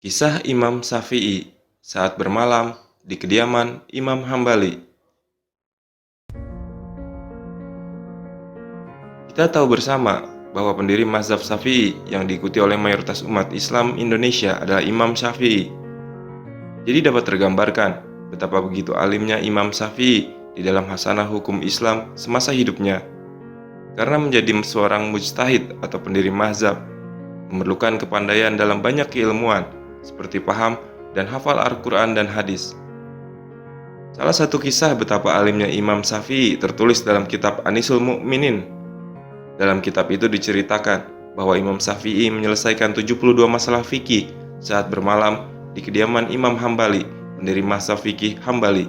Kisah Imam Syafi'i saat bermalam di kediaman Imam Hambali. Kita tahu bersama bahwa pendiri mazhab Syafi'i yang diikuti oleh mayoritas umat Islam Indonesia adalah Imam Syafi'i. Jadi dapat tergambarkan betapa begitu alimnya Imam Syafi'i di dalam hasanah hukum Islam semasa hidupnya. Karena menjadi seorang mujtahid atau pendiri mazhab, memerlukan kepandaian dalam banyak keilmuan, seperti paham dan hafal Al-Quran dan hadis. Salah satu kisah betapa alimnya Imam Syafi'i tertulis dalam kitab Anisul Mu'minin. Dalam kitab itu diceritakan bahwa Imam Syafi'i menyelesaikan 72 masalah fikih saat bermalam di kediaman Imam Hambali, pendiri mazhab fikih Hambali.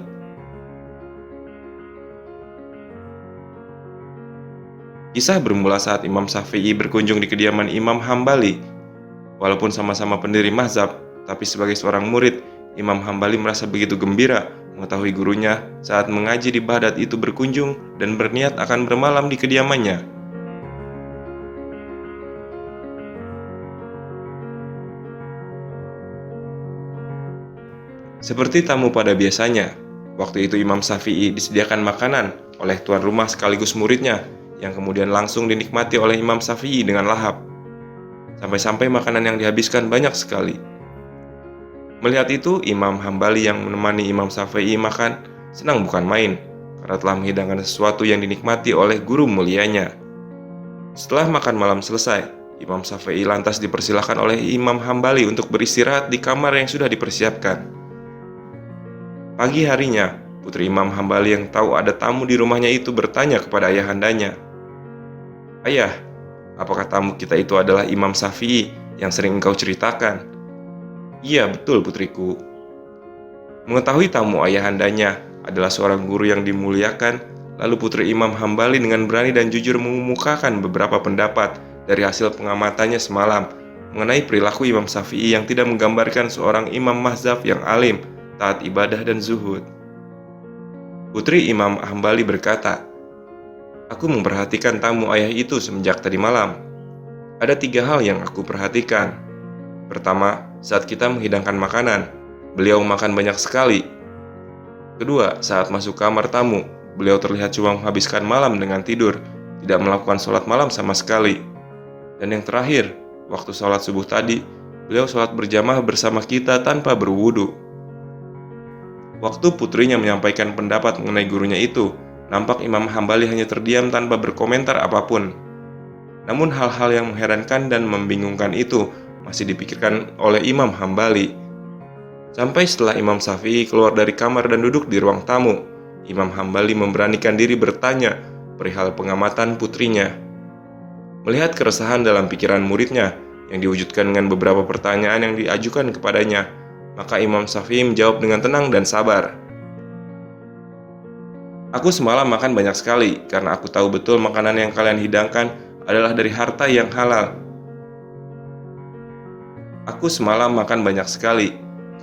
Kisah bermula saat Imam Syafi'i berkunjung di kediaman Imam Hambali. Walaupun sama-sama pendiri mazhab, tapi sebagai seorang murid, Imam Hambali merasa begitu gembira mengetahui gurunya saat mengaji di Baghdad itu berkunjung dan berniat akan bermalam di kediamannya. Seperti tamu pada biasanya, waktu itu Imam Syafi'i disediakan makanan oleh tuan rumah sekaligus muridnya, yang kemudian langsung dinikmati oleh Imam Syafi'i dengan lahap. Sampai-sampai makanan yang dihabiskan banyak sekali. Melihat itu, Imam Hambali yang menemani Imam Syafi'i makan senang bukan main, karena telah menghidangkan sesuatu yang dinikmati oleh guru mulianya. Setelah makan malam selesai, Imam Syafi'i lantas dipersilakan oleh Imam Hambali untuk beristirahat di kamar yang sudah dipersiapkan. Pagi harinya, putri Imam Hambali yang tahu ada tamu di rumahnya itu bertanya kepada ayahandanya, "Ayah, apakah tamu kita itu adalah Imam Syafi'i yang sering engkau ceritakan?" "Iya, betul putriku." Mengetahui tamu ayahandanya adalah seorang guru yang dimuliakan, lalu putri Imam Hambali dengan berani dan jujur mengemukakan beberapa pendapat dari hasil pengamatannya semalam mengenai perilaku Imam Syafi'i yang tidak menggambarkan seorang imam mazhab yang alim, taat ibadah dan zuhud. Putri Imam Hambali berkata, "Aku memperhatikan tamu ayah itu semenjak tadi malam. Ada 3 hal yang aku perhatikan. Pertama, saat kita menghidangkan makanan, beliau makan banyak sekali. Kedua, saat masuk kamar tamu, beliau terlihat cuma menghabiskan malam dengan tidur, tidak melakukan sholat malam sama sekali. Dan yang terakhir, waktu sholat subuh tadi, beliau sholat berjamaah bersama kita tanpa berwudu." Waktu putrinya menyampaikan pendapat mengenai gurunya itu, nampak Imam Hambali hanya terdiam tanpa berkomentar apapun. Namun hal-hal yang mengherankan dan membingungkan itu masih dipikirkan oleh Imam Hambali. Sampai setelah Imam Syafi'i keluar dari kamar dan duduk di ruang tamu, Imam Hambali memberanikan diri bertanya perihal pengamatan putrinya. Melihat keresahan dalam pikiran muridnya yang diwujudkan dengan beberapa pertanyaan yang diajukan kepadanya, maka Imam Syafi'i menjawab dengan tenang dan sabar. "Aku semalam makan banyak sekali karena aku tahu betul makanan yang kalian hidangkan adalah dari harta yang halal. Aku semalam makan banyak sekali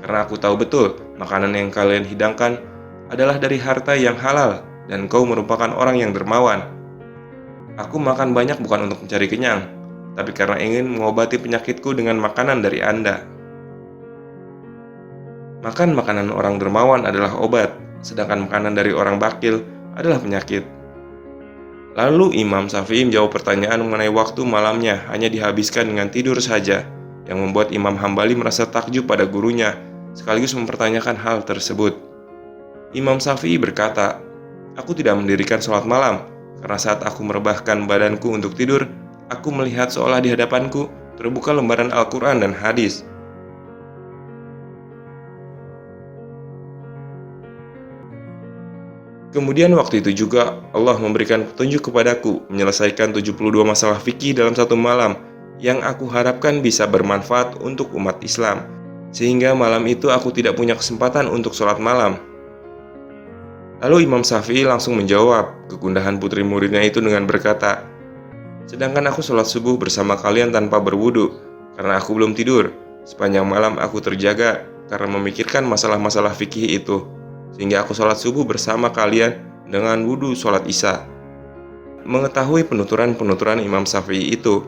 karena aku tahu betul makanan yang kalian hidangkan adalah dari harta yang halal dan kau merupakan orang yang dermawan. Aku makan banyak bukan untuk mencari kenyang, tapi karena ingin mengobati penyakitku dengan makanan dari Anda. Makan makanan orang dermawan adalah obat, sedangkan makanan dari orang bakil adalah penyakit." Lalu Imam Syafi'i menjawab pertanyaan mengenai waktu malamnya hanya dihabiskan dengan tidur saja, yang membuat Imam Hambali merasa takjub pada gurunya, sekaligus mempertanyakan hal tersebut. Imam Syafi'i berkata, "Aku tidak mendirikan sholat malam, karena saat aku merebahkan badanku untuk tidur, aku melihat seolah di hadapanku terbuka lembaran Al-Quran dan hadis. Kemudian waktu itu juga Allah memberikan petunjuk kepadaku menyelesaikan 72 masalah fikih dalam satu malam yang aku harapkan bisa bermanfaat untuk umat Islam, sehingga malam itu aku tidak punya kesempatan untuk sholat malam." Lalu Imam Syafi'i langsung menjawab kegundahan putri muridnya itu dengan berkata, "Sedangkan aku sholat subuh bersama kalian tanpa berwudu, karena aku belum tidur. Sepanjang malam aku terjaga karena memikirkan masalah-masalah fikih itu, sehingga aku sholat subuh bersama kalian dengan wudu sholat isya." Mengetahui penuturan-penuturan Imam Syafi'i itu,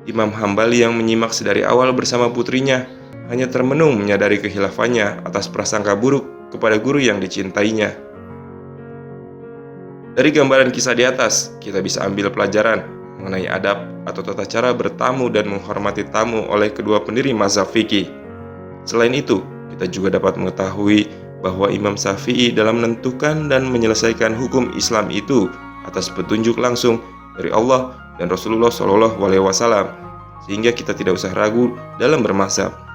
Imam Hambali yang menyimak sedari awal bersama putrinya hanya termenung menyadari kehilafannya atas prasangka buruk kepada guru yang dicintainya. Dari gambaran kisah di atas, kita bisa ambil pelajaran mengenai adab atau tata cara bertamu dan menghormati tamu oleh kedua pendiri mazhab fikih. Selain itu, kita juga dapat mengetahui bahwa Imam Syafi'i dalam menentukan dan menyelesaikan hukum Islam itu atas petunjuk langsung dari Allah dan Rasulullah SAW, sehingga kita tidak usah ragu dalam bermazhab.